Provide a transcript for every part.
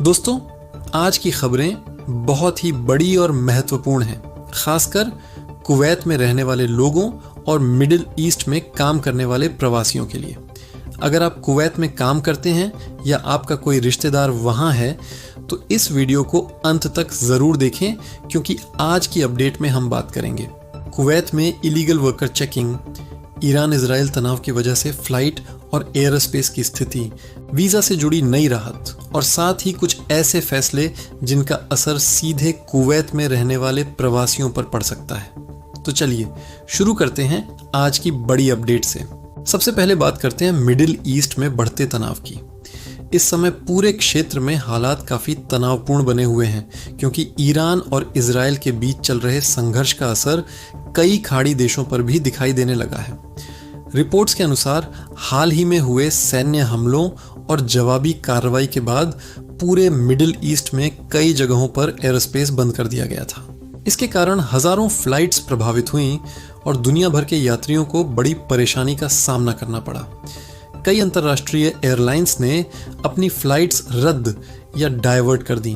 दोस्तों, आज की खबरें बहुत ही बड़ी और महत्वपूर्ण हैं, खासकर कुवैत में रहने वाले लोगों और मिडिल ईस्ट में काम करने वाले प्रवासियों के लिए। अगर आप कुवैत में काम करते हैं या आपका कोई रिश्तेदार वहां है तो इस वीडियो को अंत तक ज़रूर देखें, क्योंकि आज की अपडेट में हम बात करेंगे कुवैत में illegal worker checking, Iran Israel तनाव की वजह से फ्लाइट और एयर स्पेस की स्थिति, वीज़ा से जुड़ी नई राहत और साथ ही कुछ ऐसे फैसले जिनका असर सीधे कुवैत में रहने वाले प्रवासियों पर पड़ सकता है। तो चलिए शुरू करते हैं आज की बड़ी अपडेट से। सबसे पहले बात करते हैं मिडिल ईस्ट में बढ़ते तनाव की। इस समय पूरे क्षेत्र में हालात काफ़ी तनावपूर्ण बने हुए हैं, क्योंकि ईरान और इजराइल के बीच चल रहे संघर्ष का असर कई खाड़ी देशों पर भी दिखाई देने लगा है। रिपोर्ट्स के अनुसार हाल ही में हुए सैन्य हमलों और जवाबी कार्रवाई के बाद पूरे मिडिल ईस्ट में कई जगहों पर एयरस्पेस बंद कर दिया गया था। इसके कारण हजारों फ्लाइट्स प्रभावित हुईं और दुनिया भर के यात्रियों को बड़ी परेशानी का सामना करना पड़ा। कई अंतर्राष्ट्रीय एयरलाइंस ने अपनी फ्लाइट्स रद्द या डाइवर्ट कर दी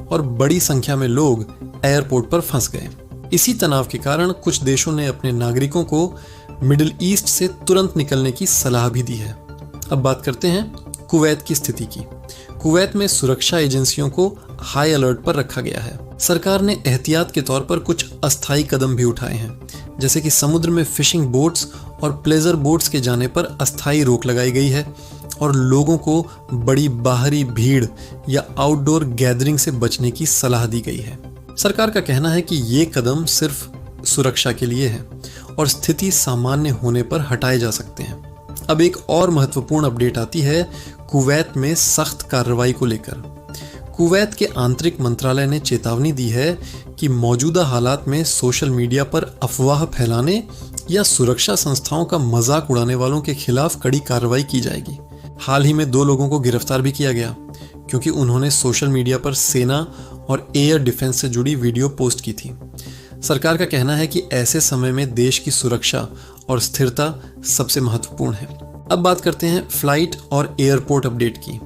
और बड़ी संख्या में लोग एयरपोर्ट पर फंस गए। इसी तनाव के कारण कुछ देशों ने अपने नागरिकों को मिडिल ईस्ट से तुरंत निकलने की सलाह भी दी है। अब बात करते हैं कुवैत की स्थिति की। कुवैत में सुरक्षा एजेंसियों को हाई अलर्ट पर रखा गया है। सरकार ने एहतियात के तौर पर कुछ अस्थायी कदम भी उठाए हैं, जैसे कि समुद्र में फिशिंग बोट्स और प्लेजर बोट्स के जाने पर अस्थायी रोक लगाई गई है और लोगों को बड़ी बाहरी भीड़ या आउटडोर गैदरिंग से बचने की सलाह दी गई है। सरकार का कहना है कि ये कदम सिर्फ सुरक्षा के लिए है और स्थिति सामान्य होने पर हटाए जा सकते हैं। अब एक और महत्वपूर्ण अपडेट आती है कुवैत में सख्त कार्रवाई को लेकर। कुवैत के आंतरिक मंत्रालय ने चेतावनी दी है कि मौजूदा हालात में सोशल मीडिया पर अफवाह फैलाने या सुरक्षा संस्थाओं का मजाक उड़ाने वालों के खिलाफ कड़ी कार्रवाई की जाएगी। हाल ही में 2 लोगों को गिरफ्तार भी किया गया, क्योंकि उन्होंने सोशल मीडिया पर सेना और एयर डिफेंस से जुड़ी वीडियो पोस्ट की थी। सरकार का कहना है कि ऐसे समय में देश की सुरक्षा और स्थिरता सबसे महत्वपूर्ण है। अब बात करते हैं फ्लाइट और एयरपोर्ट अपडेट की।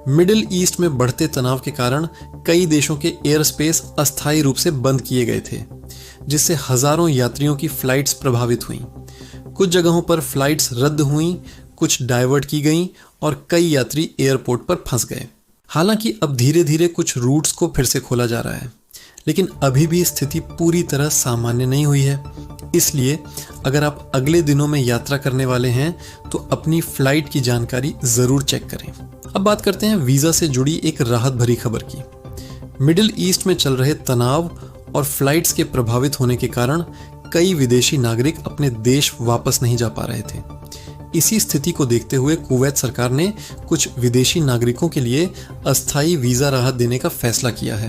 मिडिल ईस्ट में बढ़ते तनाव के कारण कई देशों के एयर स्पेस अस्थायी रूप से बंद किए गए थे, जिससे हजारों यात्रियों की फ्लाइट्स प्रभावित हुईं। कुछ जगहों पर फ्लाइट्स रद्द हुईं, कुछ डाइवर्ट की गईं और कई यात्री एयरपोर्ट पर फंस गए। हालांकि अब धीरे धीरे कुछ रूट्स को फिर से खोला जा रहा है, लेकिन अभी भी स्थिति पूरी तरह सामान्य नहीं हुई है। इसलिए अगर आप अगले दिनों में यात्रा करने वाले हैं तो अपनी फ्लाइट की जानकारी ज़रूर चेक करें। अब बात करते हैं वीज़ा से जुड़ी एक राहत भरी खबर की। मिडिल ईस्ट में चल रहे तनाव और फ्लाइट्स के प्रभावित होने के कारण कई विदेशी नागरिक अपने देश वापस नहीं जा पा रहे थे। इसी स्थिति को देखते हुए कुवैत सरकार ने कुछ विदेशी नागरिकों के लिए अस्थायी वीज़ा राहत देने का फैसला किया है,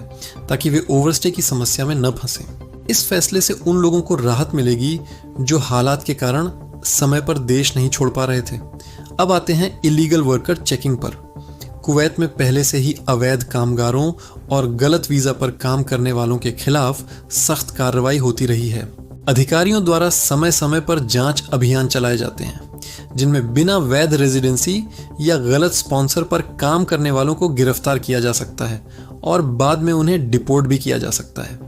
ताकि वे ओवरस्टे की समस्या में न फंसें। इस फैसले से उन लोगों को राहत मिलेगी जो हालात के कारण समय पर देश नहीं छोड़ पा रहे थे। अब आते हैं इलीगल वर्कर चेकिंग पर। कुवैत में पहले से ही अवैध कामगारों और गलत वीज़ा पर काम करने वालों के खिलाफ सख्त कार्रवाई होती रही है। अधिकारियों द्वारा समय समय पर जांच अभियान चलाए जाते हैं, जिनमें बिना वैध रेजिडेंसी या गलत स्पॉन्सर पर काम करने वालों को गिरफ्तार किया जा सकता है और बाद में उन्हें डिपोर्ट भी किया जा सकता है।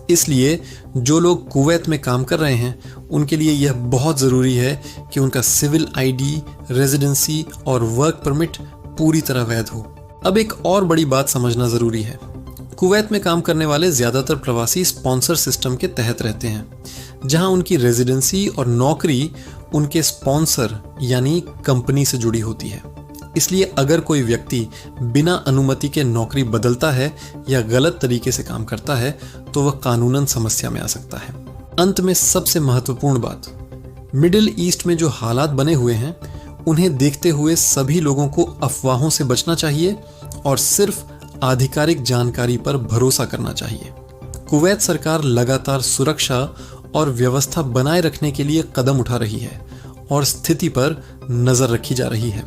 इसलिए जो लोग कुवैत में काम कर रहे हैं उनके लिए यह बहुत ज़रूरी है कि उनका सिविल आईडी, रेजिडेंसी और वर्क परमिट पूरी तरह वैध हो। अब एक और बड़ी बात समझना ज़रूरी है। कुवैत में काम करने वाले ज़्यादातर प्रवासी स्पॉन्सर सिस्टम के तहत रहते हैं, जहां उनकी रेजिडेंसी और नौकरी उनके स्पॉन्सर यानी कंपनी से जुड़ी होती है। इसलिए अगर कोई व्यक्ति बिना अनुमति के नौकरी बदलता है या गलत तरीके से काम करता है तो वह कानूनन समस्या में आ सकता है। अंत में सबसे महत्वपूर्ण बात, मिडिल ईस्ट में जो हालात बने हुए हैं उन्हें देखते हुए सभी लोगों को अफवाहों से बचना चाहिए और सिर्फ आधिकारिक जानकारी पर भरोसा करना चाहिए। कुवैत सरकार लगातार सुरक्षा और व्यवस्था बनाए रखने के लिए कदम उठा रही है और स्थिति पर नज़र रखी जा रही है।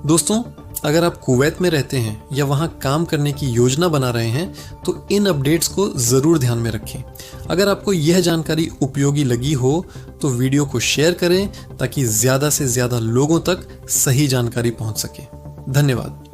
दोस्तों, अगर आप कुवैत में रहते हैं या वहां काम करने की योजना बना रहे हैं तो इन अपडेट्स को ज़रूर ध्यान में रखें। अगर आपको यह जानकारी उपयोगी लगी हो तो वीडियो को शेयर करें ताकि ज़्यादा से ज़्यादा लोगों तक सही जानकारी पहुंच सके। धन्यवाद।